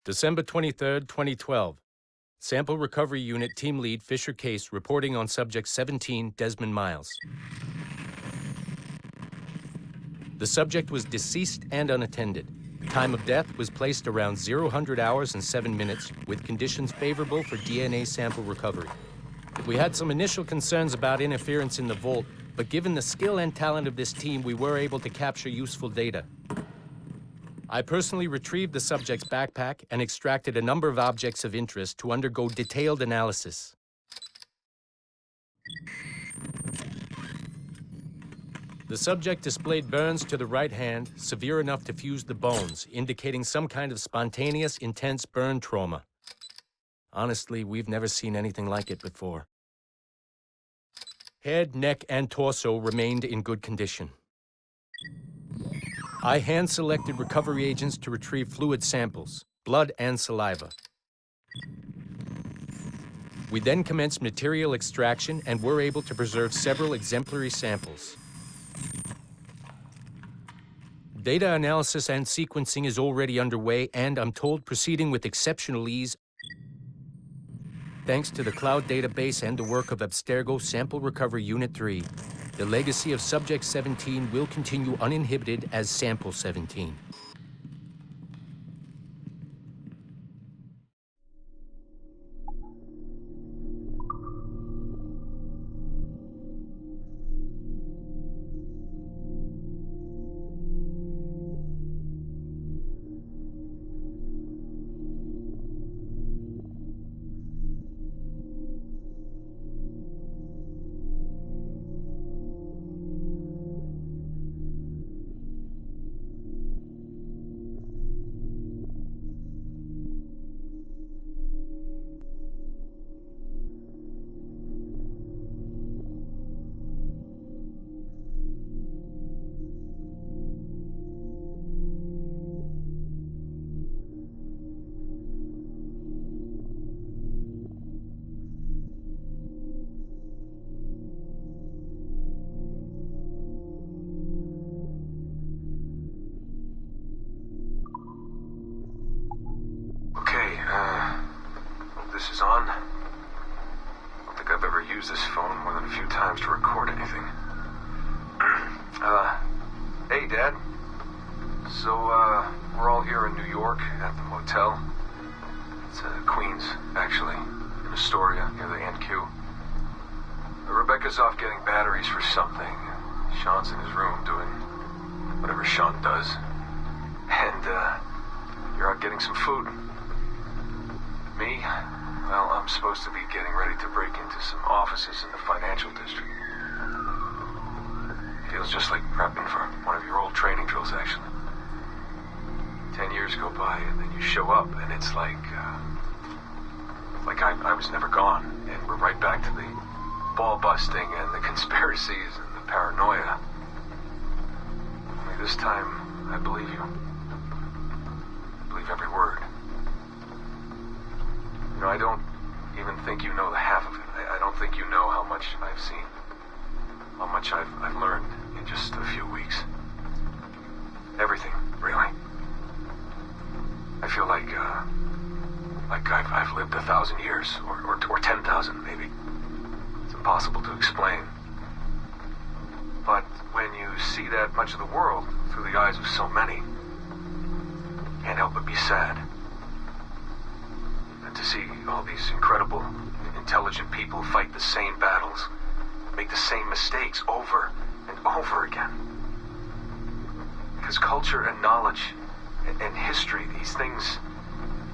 December 23rd, 2012. Sample Recovery Unit Team Lead Fisher Case reporting on Subject 17, Desmond Miles. The subject was deceased and unattended. Time of death was placed around 00 hours and 7 minutes, with conditions favorable for DNA sample recovery. We had some initial concerns about interference in the vault, but given the skill and talent of this team, we were able to capture useful data. I personally retrieved the subject's backpack and extracted a number of objects of interest to undergo detailed analysis. The subject displayed burns to the right hand, severe enough to fuse the bones, indicating some kind of spontaneous, intense burn trauma. Honestly, we've never seen anything like it before. Head, neck, and torso remained in good condition. I hand-selected recovery agents to retrieve fluid samples, blood and saliva. We then commenced material extraction and were able to preserve several exemplary samples. Data analysis and sequencing is already underway and, I'm told, proceeding with exceptional ease. Thanks to the cloud database and the work of Abstergo Sample Recovery Unit 3, the legacy of Subject 17 will continue uninhibited as Sample 17. This is on. I don't think I've ever used this phone more than a few times to record anything. Hey, Dad. So, we're all here in New York at the motel. It's, Queens, actually, in Astoria, near the NQ. Rebecca's off getting batteries for something. Sean's in his room doing whatever Sean does. And, you're out getting some food. Me? Well, I'm supposed to be getting ready to break into some offices in the financial district. Feels just like prepping for one of your old training drills, actually. 10 years go by, and then you show up, and it's like I was never gone, and we're right back to the ball busting and the conspiracies and the paranoia. Only this time, I believe you. I believe every word. You know, I don't even think you know the half of it. I don't think you know how much I've seen. How much I've learned in just a few weeks. Everything, really. I feel like I've lived 1,000 years, or 10,000 maybe. It's impossible to explain. But when you see that much of the world through the eyes of so many, you can't help but be sad. And to see all these incredible, intelligent people fight the same battles, make the same mistakes over and over again. Because culture and knowledge and history, these things,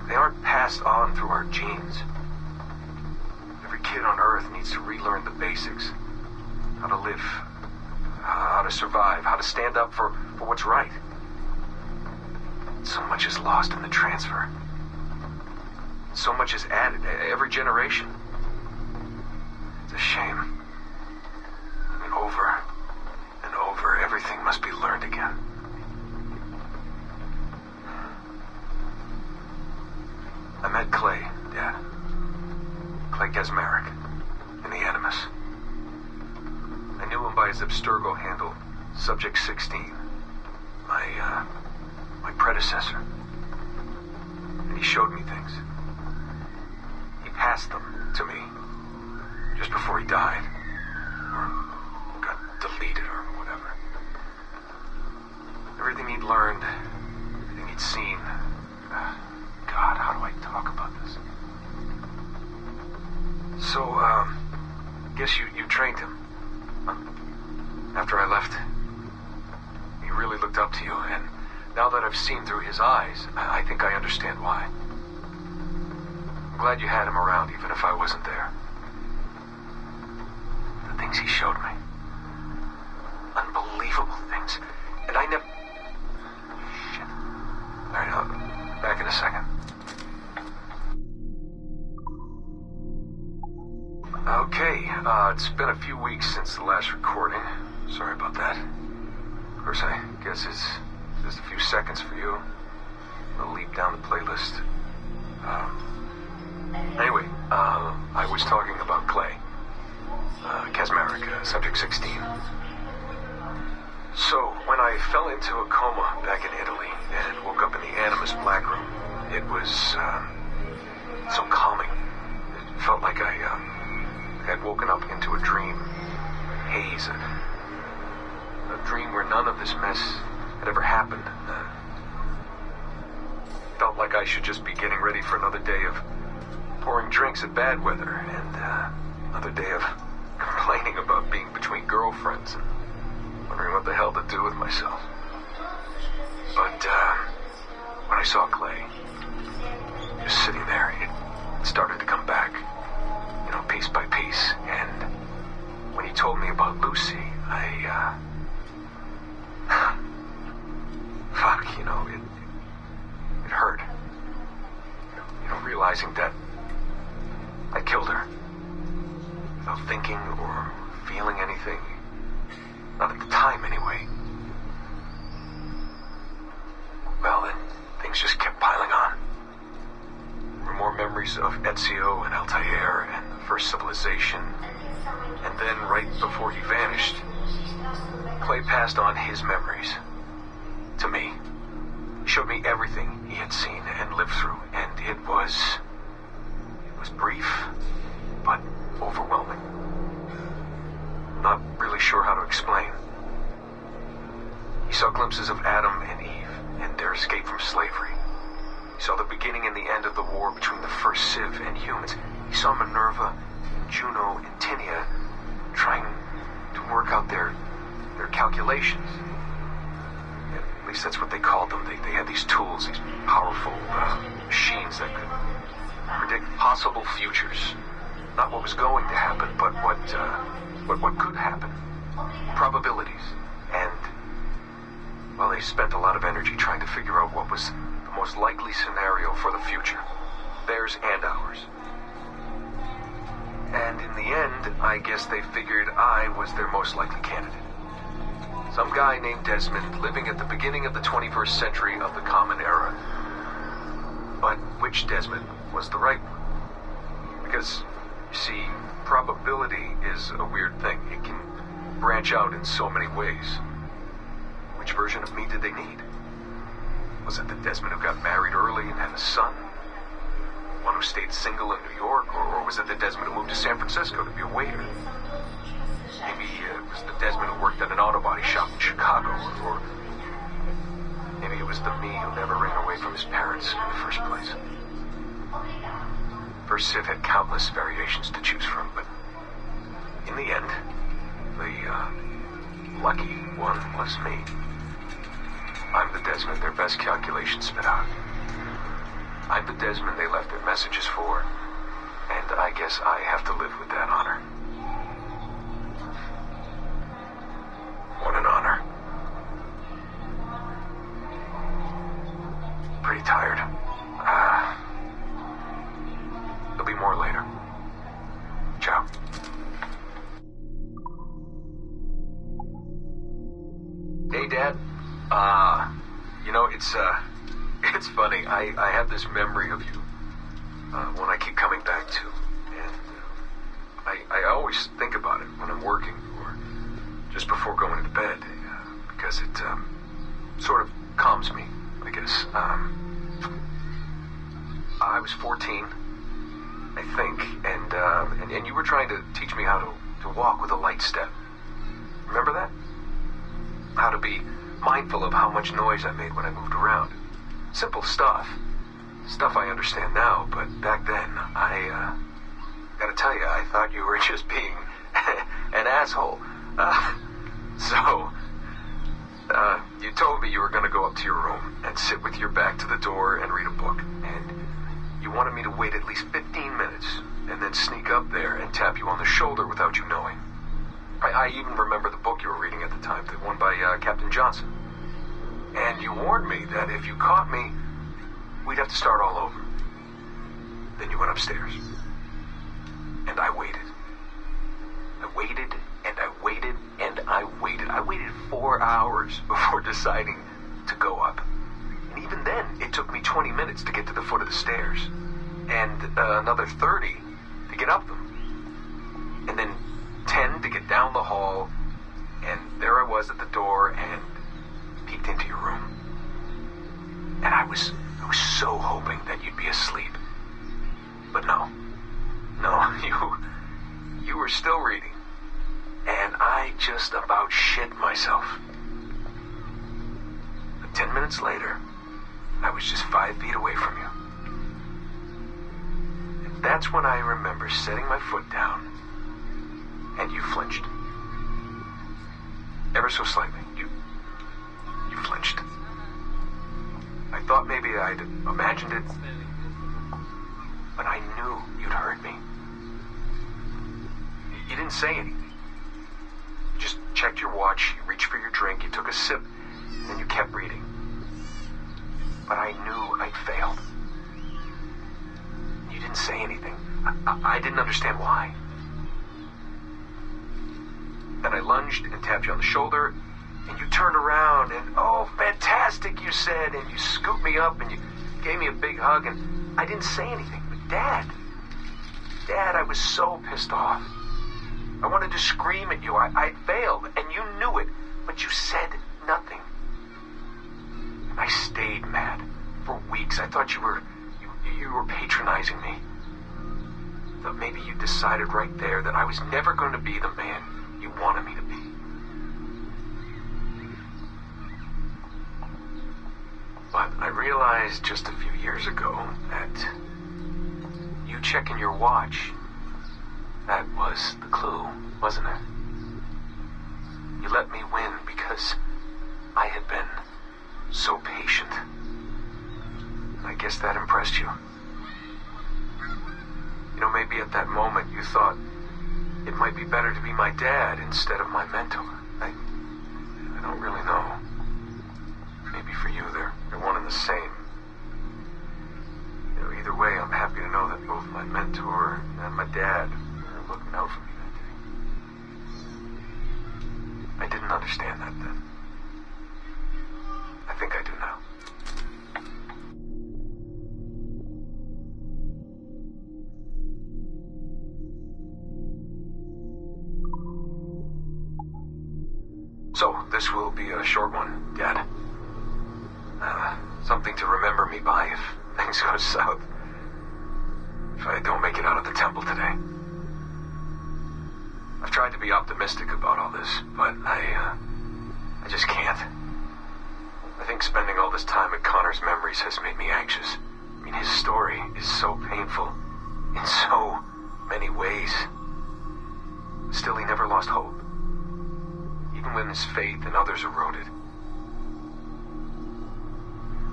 they aren't passed on through our genes. Every kid on Earth needs to relearn the basics. How to live, how to survive, how to stand up for what's right. So much is lost in the transfer. So much is added every generation. It's a shame. And over and over, everything must be learned again. I met Clay, Dad. Clay Gesmerick, in the Animus. I knew him by his Abstergo handle, Subject 16. My predecessor. And He showed me things. He passed them to me just before he died. Or got deleted or whatever. Everything he'd learned, everything he'd seen. God, how do I talk about this? So, guess you trained him. After I left, he really looked up to you, and now that I've seen through his eyes, I think I understand why. I'm glad you had him around, even if I wasn't there. The things he showed me. Unbelievable things. And I never... Shit. Alright, I'll be back in a second. Okay, it's been a few weeks since the last recording. Sorry about that. Of course, I guess it's just a few seconds for you. I'll leap down the playlist. Anyway, I was talking about Clay. Casmeric, subject 16. So, when I fell into a coma back in Italy and woke up in the Animus Black Room, it was, so calming. It felt like I had woken up into a dream. Haze. A dream where none of this mess had ever happened. Felt like I should just be getting ready for another day of pouring drinks at bad weather, and another day of complaining about being between girlfriends and wondering what the hell to do with myself. But when I saw Clay, just sitting there, it started to come back, you know, piece by piece. And when he told me about Lucy, fuck, you know, it hurt. You know, realizing that I killed her without thinking or feeling anything. Not at the time, anyway. Well, then, things just kept piling on. There were more memories of Ezio and Altair and the first civilization. And then, right before he vanished, Clay passed on his memories to me. He showed me everything he had seen and lived through, and it was brief, but overwhelming. Not really sure how to explain. He saw glimpses of Adam and Eve and their escape from slavery. He saw the beginning and the end of the war between the first Civ and humans. He saw Minerva, Juno, and Tinia trying to work out their calculations. At least that's what they called them. They had these tools, these powerful machines that could predict possible futures. Not what was going to happen, but what could happen. Probabilities. And, well, they spent a lot of energy trying to figure out what was the most likely scenario for the future. Theirs and ours. And in the end, I guess they figured I was their most likely candidate. Some guy named Desmond living at the beginning of the 21st century of the Common Era. But which Desmond was the right one? Because, you see, probability is a weird thing. It can branch out in so many ways. Which version of me did they need? Was it the Desmond who got married early and had a son? One who stayed single in New York? Or was it the Desmond who moved to San Francisco to be a waiter? Maybe it was the Desmond who worked at an auto body shop in Chicago, or maybe it was the me who never ran away from his parents in the first place. First Civ had countless variations to choose from, but in the end, the lucky one was me. I'm the Desmond their best calculations spit out. I'm the Desmond they left their messages for, and I guess I have to live with that honor. What an honor. Pretty tired. There'll be more later. Ciao. Hey, Dad. You know, it's funny. I have this memory of you, one I keep coming back to. And I always think about it when I'm working or just before going to bed, because it sort of calms me, I guess. was 14, I think, and you were trying to teach me how to walk with a light step. Remember that? How to be mindful of how much noise I made when I moved around. Simple stuff. Stuff I understand now, but back then, I gotta tell you, I thought you were just being an asshole. You told me you were gonna go up to your room and sit with your back to the door and read a book. And you wanted me to wait at least 15 minutes and then sneak up there and tap you on the shoulder without you knowing. I even remember the book you were reading at the time, the one by Captain Johnson. And you warned me that if you caught me, we'd have to start all over. Then you went upstairs. And I waited. I waited, and I waited, and I waited. I waited 4 hours before deciding to go up. And even then, it took me 20 minutes to get to the foot of the stairs. And another 30 to get up them. And then 10 to get down the hall. And there I was at the door and peeked into your room. And I was so hoping that you'd be asleep. But no, you were still reading. And I just about shit myself. But 10 minutes later, I was just 5 feet away from you. And that's when I remember setting my foot down, and you flinched. Ever so slightly. You flinched. I thought maybe I'd imagined it, but I knew you'd heard me. You didn't say anything. You just checked your watch, you reached for your drink, you took a sip, and then you kept reading. But I knew I'd failed. You didn't say anything. I didn't understand why. Then I lunged and tapped you on the shoulder, and you turned around, and oh, fantastic, you said, and you scooped me up, and you gave me a big hug, and I didn't say anything. But Dad, I was so pissed off. I wanted to scream at you. I failed, and you knew it, but you said nothing. And I stayed mad for weeks. I thought you were patronizing me. But maybe you decided right there that I was never going to be the man you wanted me to be. But I realized just a few years ago that you checking your watch, that was the clue, wasn't it? You let me win because I had been so patient. I guess that impressed you. You know, maybe at that moment you thought it might be better to be my dad instead of my mentor. I don't really know. Maybe for you they're one and the same. You know, either way, I'm happy to know that both my mentor and my dad are looking out for me that day. I didn't understand that then. I think I do now. So, this will be a short one, Dad. Something to remember me by if things go south. If I don't make it out of the temple today. I've tried to be optimistic about all this, but I just can't. I think spending all this time at Connor's memories has made me anxious. I mean, his story is so painful in so many ways. Still, he never lost hope. Even when his faith in others eroded.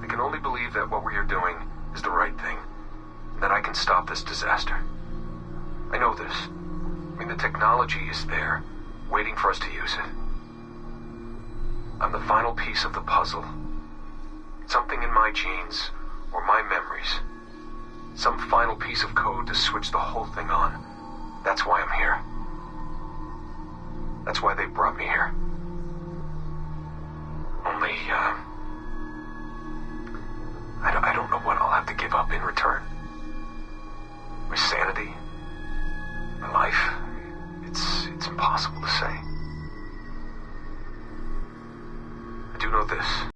I can only believe that what we are doing is the right thing, and that I can stop this disaster. I know this. I mean, the technology is there, waiting for us to use it. I'm the final piece of the puzzle. Something in my genes, or my memories. Some final piece of code to switch the whole thing on. That's why I'm here. That's why they brought me here. Only, I don't know what I'll have to give up in return.